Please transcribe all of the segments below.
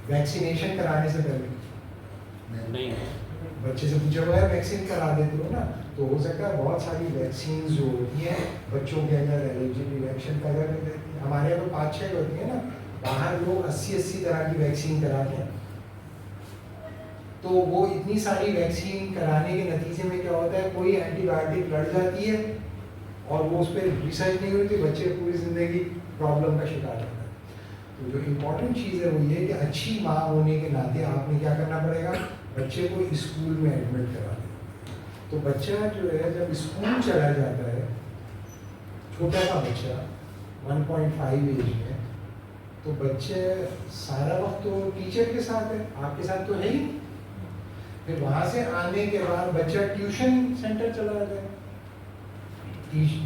Vaccination کرانے سے پہلے نہیں بچے سے پوچھا ہوا ہے ویکسین کرا دیتے ہو نا, تو ہو سکتا ہے بہت ساری ویکسینز جو ہوتی ہیں بچوں کے اندر الرجی ریئیکشن پیدا کر دیتی ہیں. ہمارے یہاں تو 5-6 ہوتی ہیں نا, باہر لوگ 80 طرح کی ویکسین کراتے ہیں. تو وہ اتنی ساری ویکسین کرانے کے نتیجے میں کیا ہوتا ہے, کوئی اینٹی بایوٹک لڑ جاتی ہے اور وہ اس پہ ریسرچ نہیں ہوتی, بچے پوری زندگی پرابلم کا شکار ہوتا ہے. تو جو امپورٹنٹ چیز ہے وہ یہ کہ اچھی ماں ہونے کے ناطے آپ نے کیا کرنا پڑے گا, بچے کو اسکول میں ایڈمٹ کرا دیں. تو بچہ جو ہے جب اسکول چلا جاتا ہے, چھوٹا سا بچہ 1.5 ایج میں, تو بچے سارا وقت تو ٹیچر کے ساتھ ہے, آپ کے ساتھ تو ہے ہی. پھر وہاں سے آنے کے بعد بچہ ٹیوشن سینٹر چلا جاتا ہے,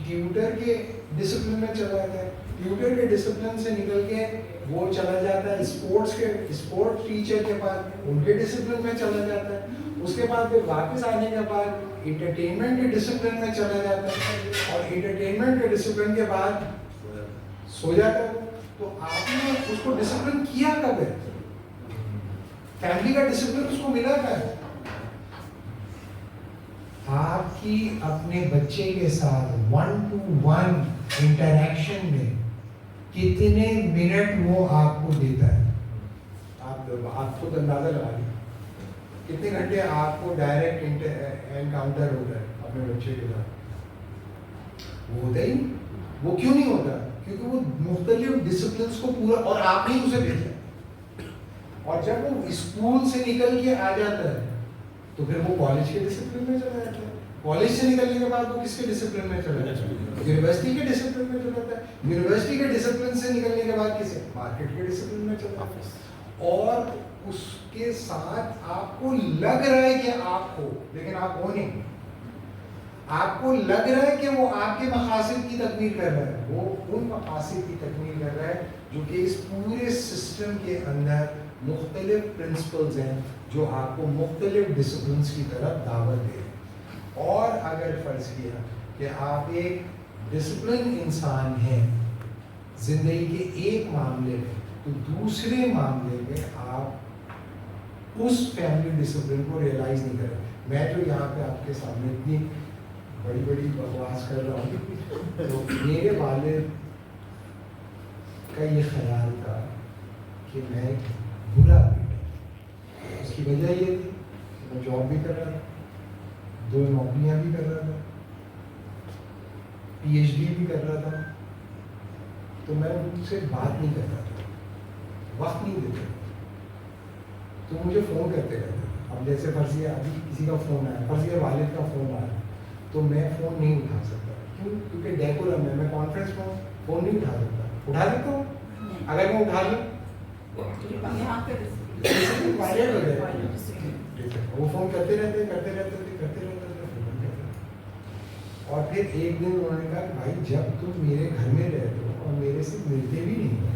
ٹیوٹر کے ڈسپلن میں چلا جاتا ہے, ٹیوٹر کے ڈسپلن سے نکل کے وہ چلا جاتا ہے اسپورٹ ٹیچر کے پاس, ان کے ڈسپلن میں چلا جاتا ہے. اس کے بعد پھر واپس آنے کے بعد انٹرٹینمنٹ کے ڈسپلن میں چلا جاتا ہے, اور انٹرٹینمنٹ کے ڈسپلن کے بعد سو جاتا ہے. تو آپ نے اس کو ڈسپلن کیا کب ہے, فیملی کا ڈسپلن اس کو ملا کب ہے؟ آپ کی اپنے بچے کے ساتھ 1-to-1 انٹریکشن میں کتنے منٹ وہ آپ کو دیتا ہے, آپ خود اندازہ لگا لیں کتنے گھنٹے آپ کو ڈائریکٹ انکاؤنٹر ہوتا ہے اپنے بچے کے ساتھ. وہ ہوتا ہی نہیں. وہ کیوں نہیں ہوتا, کیونکہ وہ مختلف ڈسپلنس کو پورا, اور آپ نے اسے بھیجا, اور جب وہ اسکول سے نکل کے آ جاتا ہے تو پھر وہ کالج کے ڈسپلن میں چلا جاتا ہے. کالج سے نکلنے کے بعد وہ کس کے ڈسپلن میں چلا جاتا ہے, یونیورسٹی کے ڈسپلن میں چلا جاتا ہے. یونیورسٹی کے ڈسپلن سے نکلنے کے بعد کسے, مارکیٹ کے ڈسپلن میں چلا جاتا ہے. اور اس کے ساتھ آپ کو لگ رہا ہے کہ آپ ہو, لیکن آپ ہو نہیں. آپ کو لگ رہا ہے کہ وہ آپ کے مقاصد کی تکمیل کر رہا ہے, وہ ان مقاصد کی تکمیل کر رہا ہے جو کہ اس پورے سسٹم کے اندر مختلف پرنسپلز ہیں جو آپ کو مختلف ڈسپلنس کی طرف دعوت دے. اور اگر فرض کیا کہ آپ ایک ڈسپلن انسان ہیں زندگی کے ایک معاملے میں, تو دوسرے معاملے میں آپ اس فیملی ڈسپلن کو ریئلائز نہیں کریں. میں جو یہاں پہ آپ کے سامنے اتنی بڑی بڑی بکواس کر رہا ہوں, تو میرے والد کا یہ خیال تھا کہ میں ایک برا بیٹا. اس کی وجہ یہ تھی کہ میں جاب بھی کر رہا تھا, 2 نوکریاں بھی کر رہا تھا, PhD بھی کر رہا تھا, تو میں ان سے بات نہیں کرتا تھا, وقت نہیں دیتا تھا, تو مجھے فون کرتے رہتے تھے. اب جیسے فرضیہ ابھی کسی کا فون آیا, فرضیہ والد کا فون آیا, تو میں فون نہیں اٹھا سکتا. کیوں؟ کیونکہ ڈیکورم ہے, میں کانفرنس میں فون نہیں اٹھا سکتا. اٹھا دیتا ہوں اگر میں اٹھا لوں, وہ فون کرتے رہتے. اور پھر ایک دن انہوں نے کہا کہ بھائی جب تم میرے گھر میں رہتے ہو اور میرے سے ملتے بھی نہیں ہو,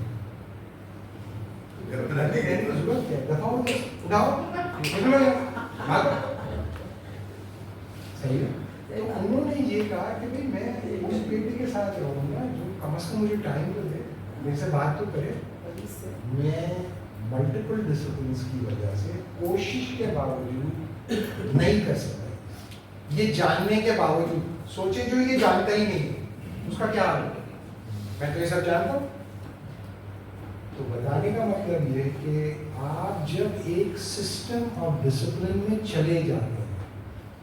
صحیح ہے. تو انہوں نے یہ کہا کہ بھائی میں اس بیٹے کے ساتھ رہوں گا جو کم از کم مجھے ٹائم تو دے, میرے سے بات تو کرے. میں ملٹیپل ڈسپلنس کی وجہ سے کوشش کے باوجود نہیں کر سکتا, یہ جاننے کے باوجود. سوچیں جو یہ جانتا ہی نہیں ہے اس کا کیا حال ہے, میں تو یہ سب جانتا ہوں. تو بتانے کا مطلب یہ کہ آپ جب ایک سسٹم آف ڈسپلن میں چلے جاتے ہیں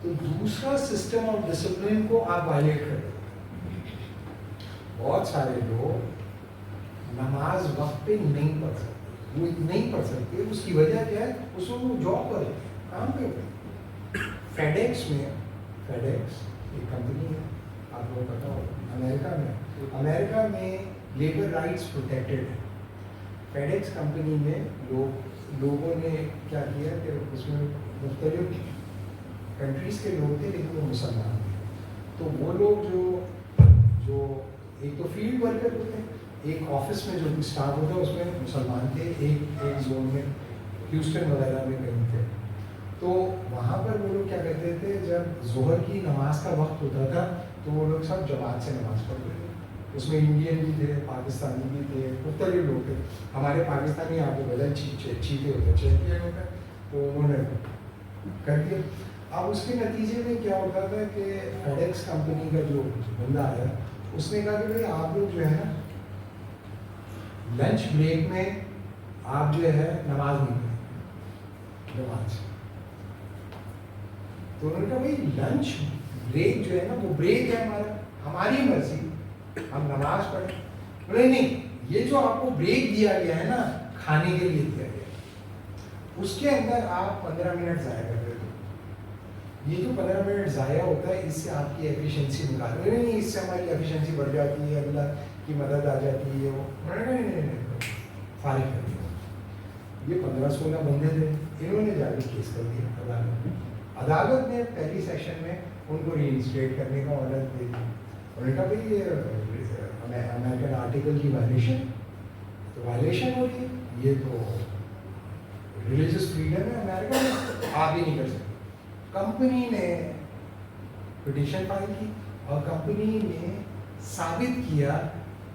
تو دوسرا سسٹم آف ڈسپلن کو آپ وائلیٹ کرتے ہیں. بہت سارے لوگ نماز وقت پہ نہیں پڑھ سکتے. وہ نہیں پڑھ سکتے, اس کی وجہ کیا ہے, اس میں وہ جاب پر ہے, کام پہ ہوتے ہیں. فیڈیکس ایک کمپنی ہے, آپ کو پتا ہوگا, امریکہ میں لیبر رائٹس پروٹیکٹیڈ ہے. فیڈیکس کمپنی میں لوگوں نے کیا کیا کہ اس میں مختلف کنٹریز کے لوگ تھے لیکن وہ مسلمان تھے. تو وہ لوگ جو ایک تو فیلڈ ورکر ہوتے ہیں, ایک آفس میں جو اسٹاف ہوتا ہے اس میں مسلمان تھے, ایک زون میں ہیوسٹن وغیرہ میں کہیں تھے. تو وہاں پر وہ لوگ کیا کرتے تھے, جب ظہر کی نماز کا وقت ہوتا تھا تو وہ لوگ سب جماعت سے نماز پڑھتے تھے. اس میں انڈین بھی تھے, پاکستانی بھی تھے, مختلف لوگ تھے. ہمارے پاکستانی آپ کو بدل چیتے ہوتے چیمپئن ہوتا ہے, تو انہوں نے کر دیا. اب اس کے نتیجے میں کیا ہوتا تھا کہ فیڈیکس کمپنی کا جو بندہ آیا اس نے کہا کہ بھائی آپ لوگ جو ہے نا لنچ بریک میں آپ جو ہے نماز نہیں پڑھیں نماز. تو انہوں نے کہا بھائی لنچ بریک جو ہے نا وہ بریک ہے ہمارا, ہماری مرضی, ہم نماز پڑھیں. بولے نہیں, یہ جو آپ کو بریک دیا گیا ہے نا کھانے کے لیے دیا گیا اس کے اندر آپ 15 منٹ ضائع کر رہے ہو. یہ جو 15 منٹ ضائع ہوتا ہے اس سے آپ کی ایفیشنسی نکال رہے نہیں, اس سے ہماری ایفیشنسی بڑھ جاتی ہے, اللہ کی مدد آ جاتی ہے. وہ نہیں فارغ کر دیا. یہ 15-16 بندے تھے, انہوں نے جا کے کیس کر دیا عدالت میں. عدالت نے پہلی سیشن میں ان کو ری انسٹیٹ کرنے کا آرڈر دے دیا. انہوں نے کہا بھائی یہ امریکن آرٹیکل کی وائلیشن تو وائلیشن ہوتی ہے, یہ تو ریلیجیس فریڈم ہے امریکہ میں, آپ ہی نہیں کر سکتے. کمپنی نے پٹیشن فائل کی اور کمپنی نے ثابت کیا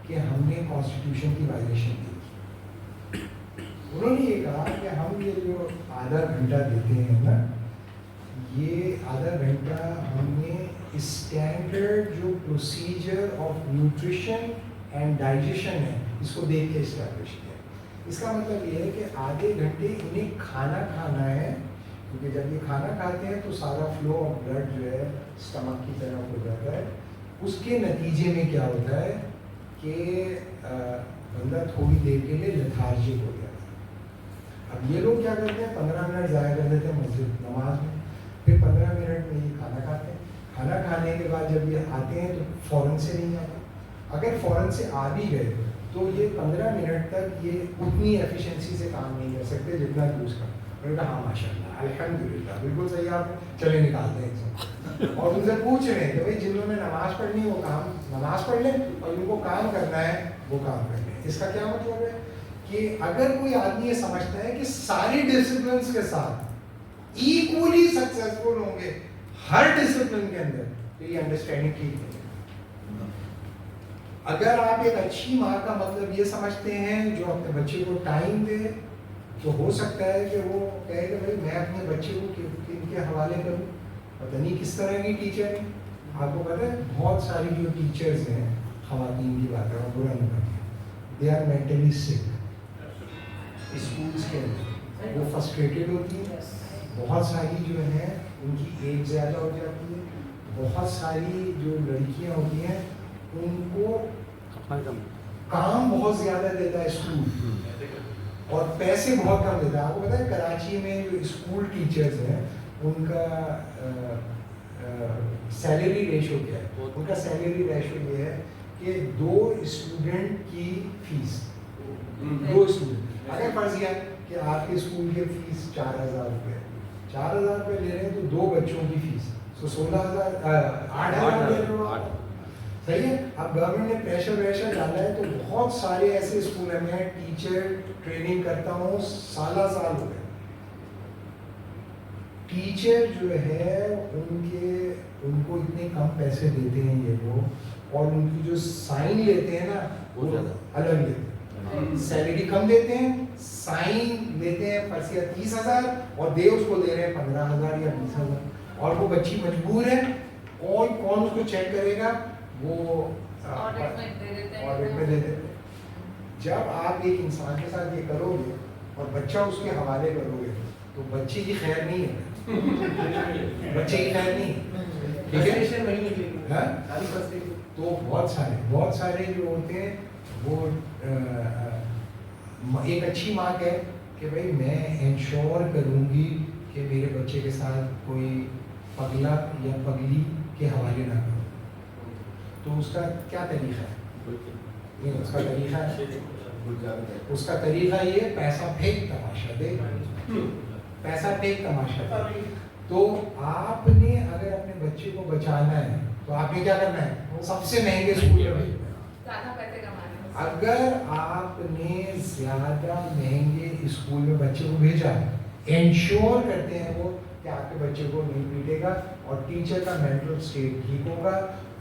کہ ہم نے کانسٹیٹیوشن کی وائلیشن کی. انہوں نے یہ کہا کہ ہم یہ جو آدھا گھنٹہ دیتے ہیں نا, یہ آدھا گھنٹہ ہم نے اسٹینڈرڈ جو procedure of nutrition and digestion ہے اس کو دیکھ کے اسٹیبلش کیا. اس کا مطلب یہ ہے کہ آدھے گھنٹے انہیں کھانا کھانا ہے, کیونکہ جب یہ کھانا کھاتے ہیں تو سارا فلو آف بلڈ جو ہے اسٹمک کی طرف ہو جاتا ہے. اس کے نتیجے میں کیا ہوتا ہے کہ بندہ تھوڑی دیر کے لیے لیتھارجک ہو جاتا ہے. اب یہ لوگ کیا کرتے ہیں 15 منٹ ضائع کر دیتے ہیں مسجد نماز میں, پھر 15 منٹ میں یہ کھانا کھاتے ہیں. کھانا کھانے کے بعد جب یہ آتے ہیں تو فوراً سے نہیں آتے. اگر فوراً سے آ بھی گئے تو یہ 15 منٹ تک یہ اتنی ایفیشنسی سے کام نہیں کر سکتے جتنا یوز کرتے. انہوں نے کہا ہاں ماشاء اللہ الحمدللہ بالکل صحیح, آپ چلے نکالتے ہیں. اور ان سے پوچھ رہے ہیں کہ بھائی جنہوں نے نماز پڑھنی وہ کام نماز پڑھ لیں, اور جن کو کام کرنا ہے وہ کام کر لیں. اس کا کیا مطلب ہے کہ اگر کوئی آدمی یہ سمجھتا ہے کہ ساری ڈسپلنس کے ساتھ ایکولی سکسیسفل ہوں گے ہر ڈسپلن کے اندر, تو یہ انڈرسٹینڈنگ ٹھیک نہیں ہے. اگر آپ ایک اچھی ماں کا مطلب یہ سمجھتے ہیں جو اپنے بچے کو ٹائم دے, تو ہو سکتا ہے کہ وہ کہے کہ بھائی میں اپنے بچے کو کن کے حوالے کروں. پتہ نہیں کس طرح کی ٹیچر ہیں. آپ کو پتہ ہے بہت ساری جو ٹیچرز ہیں خواتین کی بات ہے, برا نہیں کرتی, دے آر مینٹلی سک. اسکولس کے اندر وہ فرسٹریٹڈ ہوتی ہیں, بہت ساری جو ہیں ان کی ایج زیادہ ہو جاتی ہے, بہت ساری جو لڑکیاں ہوتی ہیں ان کو کام بہت زیادہ دیتا ہے اسکول, اور پیسے بہت کم دیتا ہے. آپ کو پتہ ہے کراچی میں جو اسکول ٹیچرز ہیں ان کا سیلری ریشو کیا ہے؟ ان کا سیلری ریشو یہ ہے کہ 2 اسٹوڈنٹ کی فیس, 2 اسٹوڈنٹ, اگر فرض کیا کہ آپ کے اسکول کی فیس 4,000 روپے, 4,000 روپے لے رہے ہیں تو 2 بچوں کی فیس تو 16,000 8,000 لے رہے ہو. صحیح ہے. اب گورنمنٹ نے پریشر ڈالا ہے تو بہت سارے ایسے اسکول ہیں, میں ٹیچر ٹریننگ کرتا ہوں سالہ سال ہو گئے. ٹیچر جو ہے ان کو اتنے کم پیسے دیتے ہیں یہ لوگ, اور ان کی جو سائن لیتے ہیں نا وہ الگ لیتے ہیں. سیلری کم دیتے ہیں, سائن لیتے ہیں فرضیہ 30,000 اور اس کو دے رہے ہیں 15,000 یا 20,000, اور وہ بچی مجبور ہے. اور کون اس کو چیک کرے گا؟ وہ آڈٹ میں دے دیتے. جب آپ ایک انسان کے ساتھ یہ کرو گے اور بچہ اس کے حوالے کرو گے تو بچے کی خیر نہیں ہے, بچے کی خیر نہیں ہے. تو بہت سارے جو ہوتے ہیں وہ ایک اچھی ماں کہے کہ بھائی میں انشور کروں گی کہ میرے بچے کے ساتھ کوئی پگلا یا پگلی کے حوالے نہ کرو, تو اس کا کیا طریقہ ہے؟ اس کا طریقہ یہ پیسہ پھینک تماشا دے, پیسہ پھینک تماشا دے. تو آپ نے اگر اپنے بچے کو بچانا ہے تو آپ نے کیا کرنا ہے؟ سب سے مہنگے اسکول میں بھیجنا. اگر آپ نے زیادہ مہنگے اسکول میں بچے کو بھیجا, انشور کرتے ہیں وہ کہ آپ کے بچے کو نہیں پیٹے گا اور ٹیچر کا مینٹل اسٹیٹ ٹھیک ہوگا,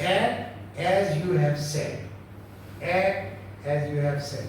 Act as you have said, act as you have said।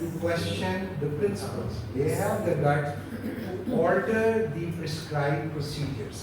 to question the principles, they have the guts to alter the prescribed procedures।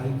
IQ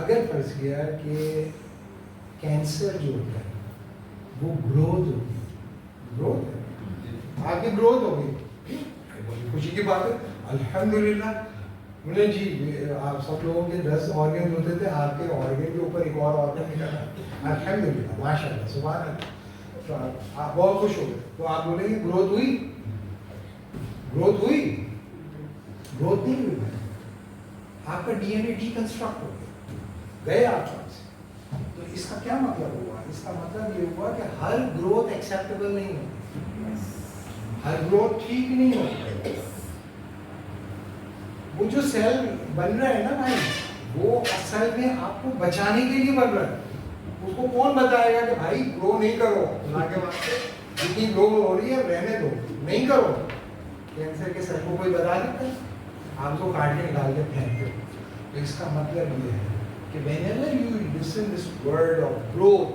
اگر فرض کیا کہ کینسر جو ہوتا ہے وہ گروتھ ہوتی ہے، گروتھ ہے، آپ کی گروتھ ہو گئی، بڑی خوشی کی بات ہے، الحمدللہ. مجھے جی آپ سب لوگوں کے 10 آرگن ہوتے تھے، آپ کے آرگن کے اوپر ایک اور آرگن نکلا، الحمدللہ ماشاء اللہ سبحان اللہ. تو آپ بہت خوش ہو گئے، تو آپ بولیں گے گروتھ ہوئی، گروتھ ہوئی، گروتھ نہیں ہوئی. آپ کا ڈی این اے ڈی کنسٹرکٹ ہو گیا، گئے آپ سے. تو اس کا کیا مطلب ہوا؟ اس کا مطلب یہ ہوا کہ ہر گروتھ ایکسیپٹیبل نہیں ہوتی، ہر گروتھ ٹھیک نہیں ہوتی. وہ جو سیل بن رہا ہے نا بھائی، وہ اصل میں آپ کو بچانے کے لیے بن رہا ہے. اس کو کون بتائے گا کہ بھائی گرو نہیں کرو، اللہ کے واسطے جتنی گرو ہو رہی ہے رہنے دو، نہیں کرو. کینسر کے سیل کو کوئی بتا دیتا ہے؟ آپ کو کاٹ کے نکال کے پھینکتے ہو. تو اس کا مطلب یہ ہے کہ whenever you listen this word of growth,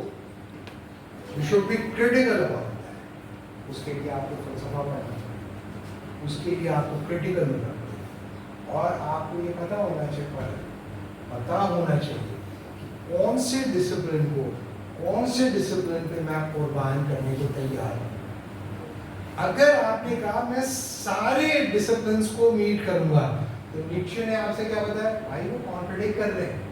you should be critical about that. اس کے لیے آپ کو فلسفہ پڑھنا چاہیے، اس کے لیے آپ کو critical ہونا چاہیے، اور آپ کو یہ پتہ ہونا چاہیے، پتہ ہونا چاہیے کہ کون سے ڈسپلن کو، کون سے ڈسپلن پہ میں قربان کرنے کو تیار ہوں. اگر آپ نے کہا میں سارے ڈسپلنس کو میٹ کروں گا، تو نیچے نے آپ سے کیا بتایا؟ بھائی وہ کانٹرڈکٹ کر رہے ہیں،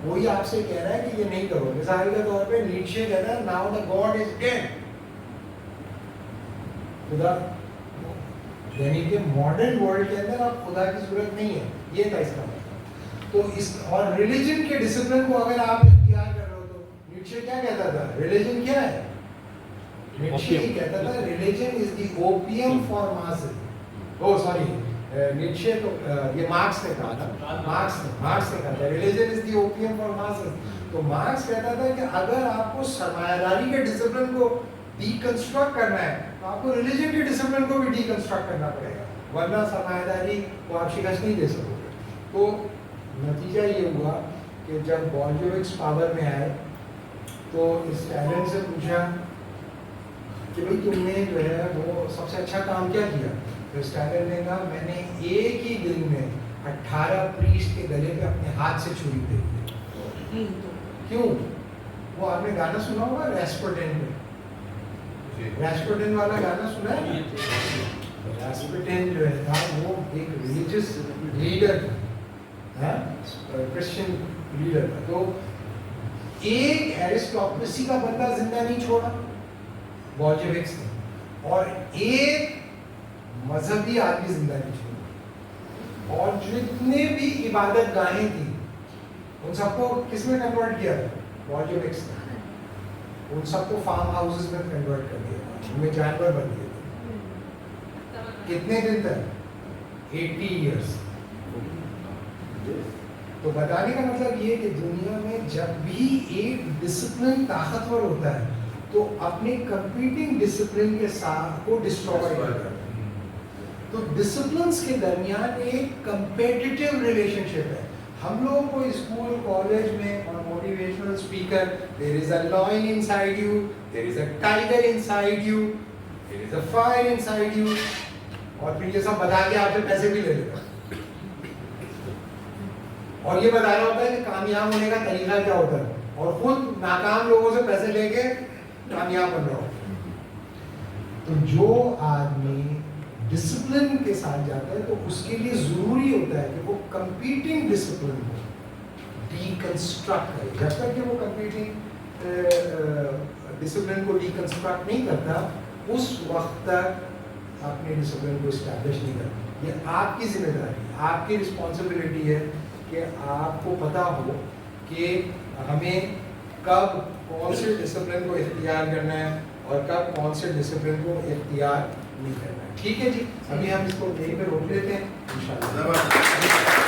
وہی آپ سے کہہ رہا ہے کہ یہ نہیں کرو. مثال کے طور پہ نیچے کہتا ہے now the God is dead. خدا یعنی کہ ماڈرن ورلڈ کے اندر اب خدا کی ضرورت نہیں ہے، یہ تھا اس کا مطلب. تو اس اور ریلیجن کے ڈسپلن کو اگر آپ اختیار کر رہے ہو تو نیچے کیا کہتا تھا؟ ریلیجن کیا ہے؟ نیچے ہی کہتا تھا religion is the opium for masses. O sorry نیچے تو یہ مارکس نے کہا تھا، مارکس نے کہا تھا religion is the opium for masses. تو مارکس کہتا تھا کہ اگر آپ کو سرمایہ داری کے ڈسپلن کو ڈی کنسٹرکٹ کرنا ہے تو آپ کو ریلیجن کے ڈسپلن کو بھی ڈی کنسٹرکٹ کرنا پڑے گا، ورنہ سرمایہ داری کو آپ شکست نہیں دے سکو گے. تو نتیجہ یہ ہوا کہ جب بولشوکس پاور میں آئے تو اسٹالن سے پوچھا کہ بھائی تم نے جو ہے وہ سب سے اچھا کام کیا کیا؟ تو اسٹالن نے کہا میں نے ایک ہی دن میں 18 پریسٹ کے گلے پہ اپنے ہاتھ سے چھری دے دی. کیوں؟ وہ آپ نے گانا سنا ہوگا ریسپوٹین میں، ریسپوٹین والا گانا سنا ہے؟ ریسپوٹین جو ہے تھا وہ ایک ریلیجس لیڈر تھا، کرسچن لیڈر تھا. تو ایک ایرسٹوکریسی کا بندہ زندہ نہیں چھوڑا بولشوکس نے، اور ایک مذہبی آدمی زندہ نہیں چھوڑا. اور جتنے بھی عبادت گاہیں تھیں ان سب کو کس میں کنورٹ کیا بولشوکس نے؟ ان سب کو فارم ہاؤسز میں کنورٹ کر دیا، ان میں جانور بن گئے تھے. کتنے دن تک؟ 80 ایئرس. تو بتانے کا مطلب یہ کہ دنیا میں جب بھی ایک ڈسپلن طاقتور ہوتا ہے تو اپنے کمپیٹنگ ڈسپلن کے ساتھ کو ڈسٹروائے کرتا ہے. تو ڈسپلنس کے درمیان ایک کمپیٹیٹیو ریلیشن شپ ہے. ہم لوگوں کو اسکول کالج میں اور motivational speaker there is a lion inside you, there is a tiger inside you, there is a fire inside you, اور پھر یہ سب بتا کے آپ سے پیسے بھی لے لیتا اور یہ بتا رہا ہوتا ہے کہ کامیاب ہونے کا طریقہ کیا ہوتا ہے، اور خود ناکام لوگوں سے پیسے لے کے کامیاب بن رہا ہوتا ہے. تو جو آدمی ڈسپلن کے ساتھ جاتا ہے تو اس کے لیے ضروری ہوتا ہے کہ وہ کمپیٹنگ ڈسپلن کو ڈی کنسٹرکٹ کرے. جب تک کہ وہ کمپیٹنگ ڈسپلن کو ڈی کنسٹرکٹ نہیں کرتا اس وقت تک اپنے ڈسپلن کو اسٹیبلش نہیں کرتا. یہ آپ کی ذمہ داری ہے، آپ کی رسپانسبلٹی ہے کہ آپ کو پتہ ہو کہ ہمیں کب کون سے ڈسپلن کو اختیار کرنا ہے اور کب کون سے ڈسپلن کو اختیار نہیں کرنا ہے. ٹھیک ہے جی، ابھی ہم اس کو یہیں پہ روک لیتے ہیں انشاءاللہ.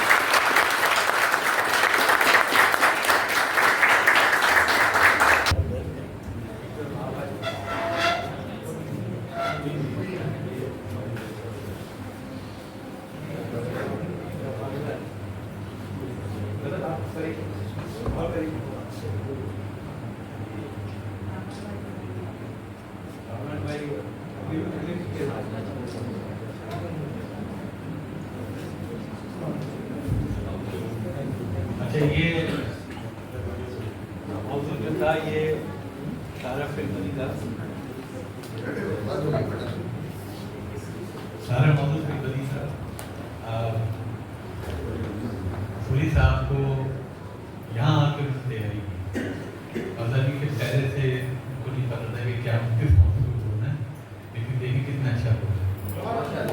کا یہ سارا فلم کا سارا موضوع پھر بنی تھا پوری صاحب کو یہاں آ کے اس تیاری کی مطلب کہ پہلے سے ان کو نہیں پتا تھا کہ کیا کس موضوع کو ہونا ہے لیکن دیکھیے کتنا اچھا ہو رہا ہے.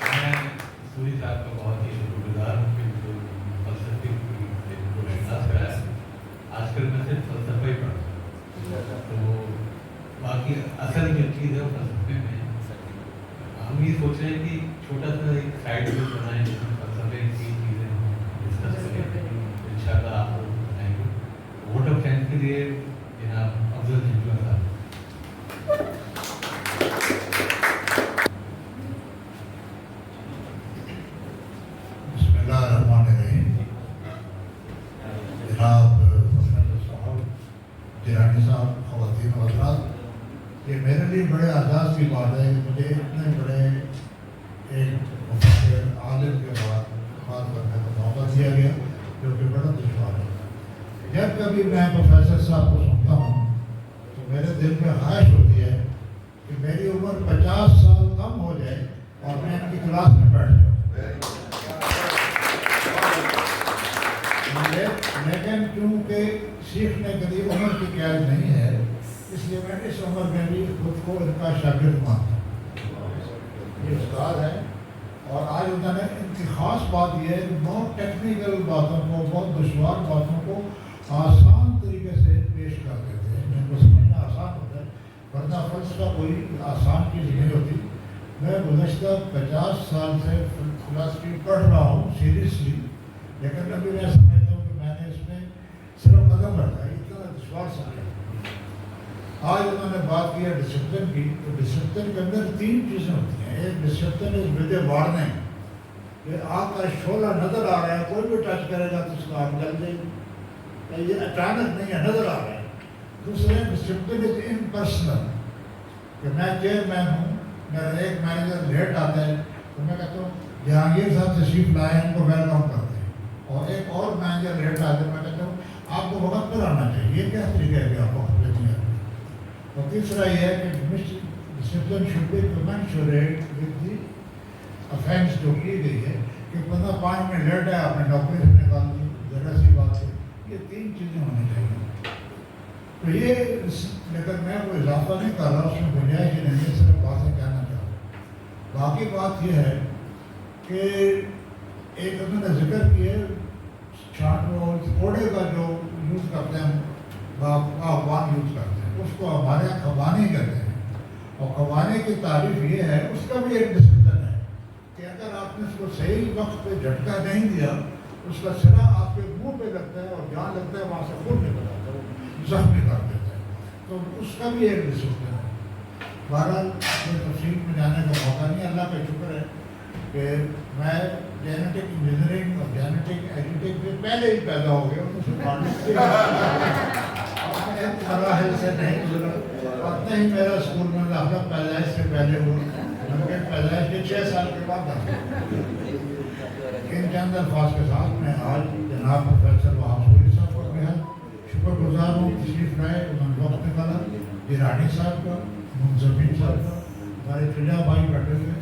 میں پوری صاحب کا بہت ہی شکر گزار ہوں کہ جو فلسفے کو شناس کرایا. آج کل میں صرف فلسفہ ہی پڑھتا ہوں تو باقی اصل جو چیز ہے وہ فلسفے میں ہے. ہم یہ سوچ رہے ہیں کہ چھوٹا سا ایک سائڈ گروپ بنائیں جس میں فلسفے کی چیزیں ڈسکس کریں. ان شاء اللہ آپ لوگ بتائیں گے. ووٹ آف تھینکس کے لیے جناب افضل جنجوا صاحب. بسم اللہ الرحمن الرحیم. جناب پروفیسر صاحب, جیلانی صاحب, خواتین و حضرات, یہ میرے لیے بڑے اعزاز کی بات ہے کہ مجھے اتنے بڑے ایک مفکر عالم کے بعد بات کرنے کا موقع دیا گیا جو کہ بڑا دشوار ہے. جب کبھی میں پروفیسر صاحب کو سنتا ہوں تو میرے دل میں خواہش ہوتی ہے کہ میری عمر 50 سال کم ہو جائے اور میں ان کی کلاس میں بیٹھ جاؤں. لیکن چونکہ سیکھنے کے لیے عمر کی قید نہیں ہے اس لیے میں اس عمر میں بھی خود کو ان کا شاگرد مانتا ہوں. یہ استاد ہے اور آج انہوں نے ان کی خاص بات یہ ہے کہ بہت ٹیکنیکل باتوں کو, بہت دشوار باتوں کو آسان طریقے سے پیش کر دیتے ہیں جن کو سمجھنا آسان ہوتا ہے, ورنہ فلسفہ کوئی آسان چیز نہیں ہوتی. میں گزشتہ 50 سال سے فلسفی پڑھ رہا ہوں سیریسلی, لیکن ابھی میں سمجھتا ہوں کہ میں نے اس میں صرف قدم رکھا ہے. اتنا دشوار سمجھا. آج انہوں نے بات کی ہے ڈسپلن کی, تو ڈسپلن کے اندر 3 چیزیں ہوتی ہیں. ایک discipline is with a warning, کہ آگ کا شعلہ نظر آ رہا ہے, کوئی بھی ٹچ کرے گا تو اس کا آگ جل جائے گی, یہ اچانک نہیں ہے, نظر آ رہا ہے. دوسرے ڈسپلن از امپرسنل, کہ میں چیئرمین ہوں, میرا ایک مینیجر لیٹ آتا ہے تو میں کہتا ہوں جہانگیر صاحب تشریف لائے, ان کو ویلکم کرتے ہیں. اور ایک اور مینیجر لیٹ آتا ہے, میں کہتا ہوں آپ کو وقت پر آنا چاہیے. یہ کیا طریقہ ہے کہ آپ وقت پہ نہیں آتے. اور تیسرا یہ ہے کہ discipline should be commensurate with the offence جو کی گئی ہے, کہ بندہ 5 منٹ لیٹ ہے آپ نے نوکری سے نکال دی, ذرا سی بات ہے. یہ 3 چیزیں ہونی چاہیے. تو یہ لیکن میں کوئی اضافہ نہیں کر رہا, اس میں گنجائش نہیں ہے, صرف باتیں کہنا چاہتا ہوں. باقی بات یہ ہے کہ ایک انہوں نے ذکر کیا کوڑے کا جو یوز کرتے ہیں, باغبان یوز کرتے ہیں, اس کو ہمارے یہاں کھبانی کہتے ہیں. اور کھبانے کی تعریف یہ ہے, اس کا بھی ایک ڈسپلن ہے کہ اگر آپ نے اس کو صحیح وقت پہ جھٹکا نہیں دیا, اس کا سرا آپ کے منہ پہ لگتا ہے اور جہاں لگتا ہے وہاں سے خون نکل آتا ہے, زخمی کر دیتا ہے. تو اس کا بھی ایک ڈسپلن ہے. بہرحال کوئی تفصیل میں جانے کا موقع نہیں. اللہ کا شکر ہے کہ میں جینیٹک انجینئرنگ اور جینیٹک ایڈیٹنگ سے پہلے ہی پیدا ہو گیا. مراحل سے نہیں گزرا. اتنا ہی میرا اسکول میں داخلہ پیدائش سے پہلے ہوا, بلکہ پیدائش کے 6 سال کے بعد داخلہ. ان چند الفاظ کے ساتھ میں آج جناب پروفیسر وہاب سوری صاحب کو بہت شکر گزار ہوں, تشریف لائے, انہوں نے وقت نکالا. جیلانی صاحب کا, منظمین صاحب کا, ہمارے فجا بھائی بیٹھے ہوئے,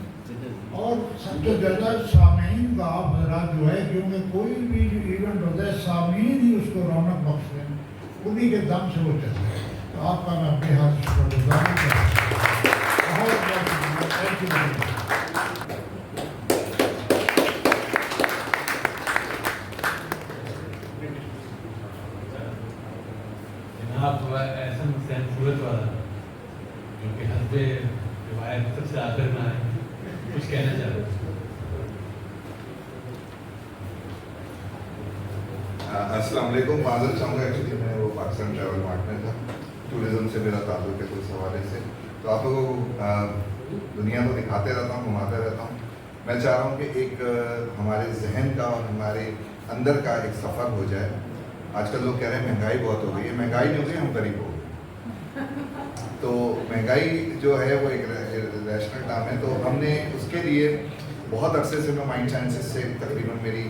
اور سب سے زیادہ سامعین کا آپ حضرات جو ہے, کیونکہ کوئی بھی جو ایونٹ ہوتا ہے سامعین ہی اس کو رونق بخشتے ہیں, انہیں کے دم سے وہ چلتا ہے. تو آپ کا میں اپنے ہاتھ شکر گزار ہوں. بہت بہت تھینک یو ویری مچ. جناب احسن حسین صورت والا جو کہ حسب روایت سب سے آخر میں آئے, کچھ کہنا چاہ رہے ہیں. السلام علیکم. معذرت چاہوں گا, ایکچولی میں وہ پاکستان ٹریول مارٹ میں تھا, ٹورزم سے میرا تعلق ہے اس حوالے سے, تو آپ لوگوں کو دنیا تو دکھاتے رہتا ہوں, گھماتے رہتا ہوں. میں چاہ رہا ہوں کہ ایک ہمارے ذہن کا اور ہمارے اندر کا ایک سفر ہو جائے. آج کل لوگ کہہ رہے ہیں مہنگائی بہت ہو گئی ہے. مہنگائی نہیں ہو گئی, ہم غریب ہو گئے. تو مہنگائی جو ہے وہ ایک ریشنل ٹرم ہے. تو ہم نے اس کے لیے بہت عرصے سے, میں مائنڈ سائنسز سے تقریباً میری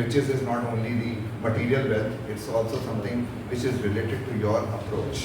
riches is not only the material wealth, it's also something which is related to your approach.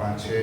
5-6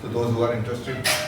So those who are interested,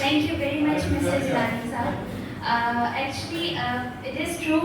Thank you very much, Mr. Jilani sir. Actually, it is true,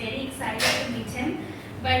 very excited to meet him, but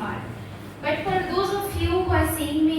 far. But for those of you who are seeing me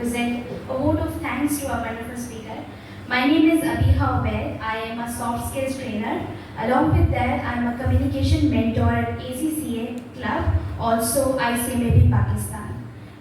present a vote of thanks to our wonderful speaker. My name is Abiha Ubaid. I am a soft skills trainer. Along with that, I am a communication mentor at ACCA Club, also ICMAB Pakistan.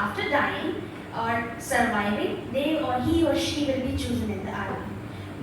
after dying or surviving, they or he or she will be chosen in the army.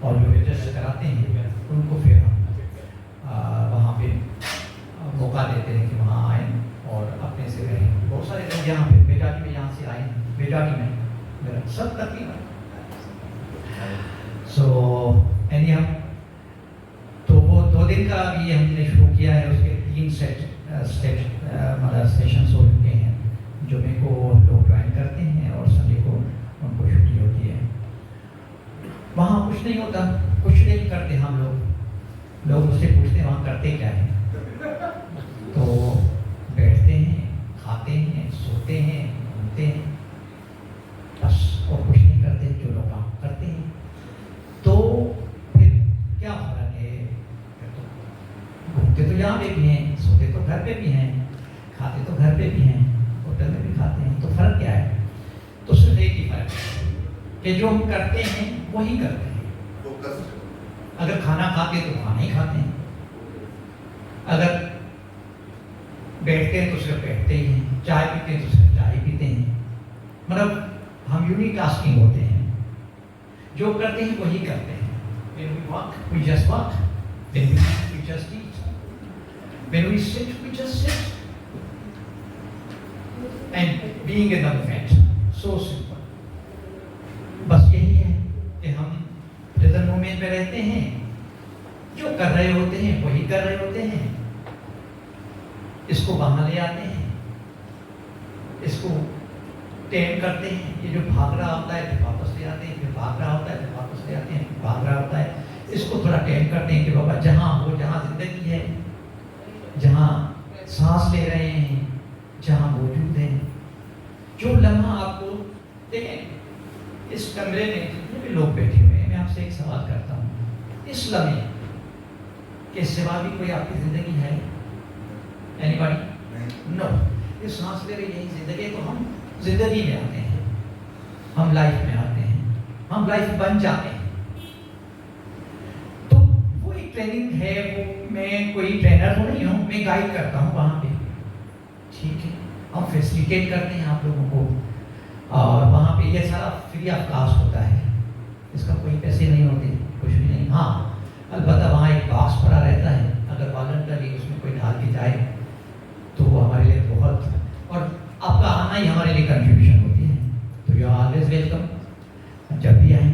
اور جو adjust کراتے ہیں ان کو پھر ہم وہاں پہ موقع دیتے ہیں کہ وہاں آئیں اور اپنے سے رہیں. بہت سارے لوگ یہاں پہ بیٹاٹی میں یہاں سے آئے ہیں, بیٹاٹی میں میرا سب تقریباً. سو اینی ہم تو وہ 2 دن کا بھی ہم نے شروع کیا ہے. اس کے 3 مطلب سیشنس ہو چکے ہیں. جمعے کو لوگ جوائن کرتے ہیں اور سنڈے کو ان کو چھٹی ہوتی ہے. وہاں کچھ نہیں ہوتا, کچھ نہیں کرتے ہم لوگ اس سے پوچھتے ہیں وہاں کرتے کیا ہے, تو بیٹھتے ہیں, کھاتے ہیں, سوتے ہیں, گھومتے ہیں, بس اور کچھ نہیں کرتے جو لوگ کام کرتے ہیں. تو پھر کیا فرق ہے؟ گھومتے تو یہاں پہ بھی ہیں, سوتے تو گھر پہ بھی ہیں, کھاتے تو گھر پہ بھی ہیں, ہوٹل میں بھی کھاتے ہیں. تو فرق کیا ہے؟ تو صرف ایک ہی فرق ہے کہ جو ہم کرتے ہیں وہی کرتے ہیں. اگر کھانا کھاتے ہیں تو کھانا ہی کھاتے ہیں, اگر بیٹھتے ہیں تو صرف بیٹھتے ہی ہیں, چائے پیتے ہیں تو صرف چائے پیتے ہیں. مطلب ہم یونی ٹاسکنگ ہوتے ہیں, جو کرتے ہیں وہی کرتے ہیں. When we walk, we just walk. When we eat, we just eat. When we sit, we just sit. And being in the moment, so simple. بس یہی ہے کہ ہم present moment میں رہتے ہیں, جو کر رہے ہوتے ہیں وہی کر رہے ہوتے ہیں. اس کو وہاں لے آتے ہیں, اس کو ٹیم کرتے ہیں. یہ جو بھاگ رہا ہوتا ہے پھر واپس لے آتے ہیں, پھر بھاگ رہا ہوتا ہے پھر واپس لے آتے ہیں, پھر بھاگ رہا ہوتا ہے. اس کو تھوڑا ٹیم کرتے ہیں کہ بابا جہاں ہو, جہاں زندگی ہے, جہاں سانس لے رہے ہیں, جہاں موجود ہیں, جو لمحہ آپ کو دیکھیں. اس کمرے میں جتنے بھی لوگ بیٹھے ہوئے ہیں, میں آپ سے ایک سوال کرتا ہوں, اس لمحے کے سوا بھی کوئی آپ کی زندگی ہے؟ Anybody? نو. یہ سانس لے رہی یہی زندگی ہے. تو ہم زندگی میں آتے ہیں, ہم لائف میں آتے ہیں, ہم لائف بن جاتے ہیں. تو وہ ایک ٹریننگ ہے. وہ میں کوئی ٹرینر تو نہیں ہوں, میں گائیڈ کرتا ہوں وہاں پہ, ٹھیک ہے. ہم فیسیلیٹیٹ کرتے ہیں آپ لوگوں کو, اور وہاں پہ یہ سارا فری آف کاسٹ ہوتا ہے. اس کا کوئی پیسے نہیں ہوتے, کچھ بھی نہیں. ہاں البتہ وہاں ایک باکس پڑا رہتا ہے, اگر والنٹری اس میں کوئی ڈال کے جائے تو وہ ہمارے لیے بہت, اور آپ کا آنا ہی ہمارے لیے کنٹریبیوشن ہوتی ہے. تو یو آر آلویز ویلکم. جب بھی آئیں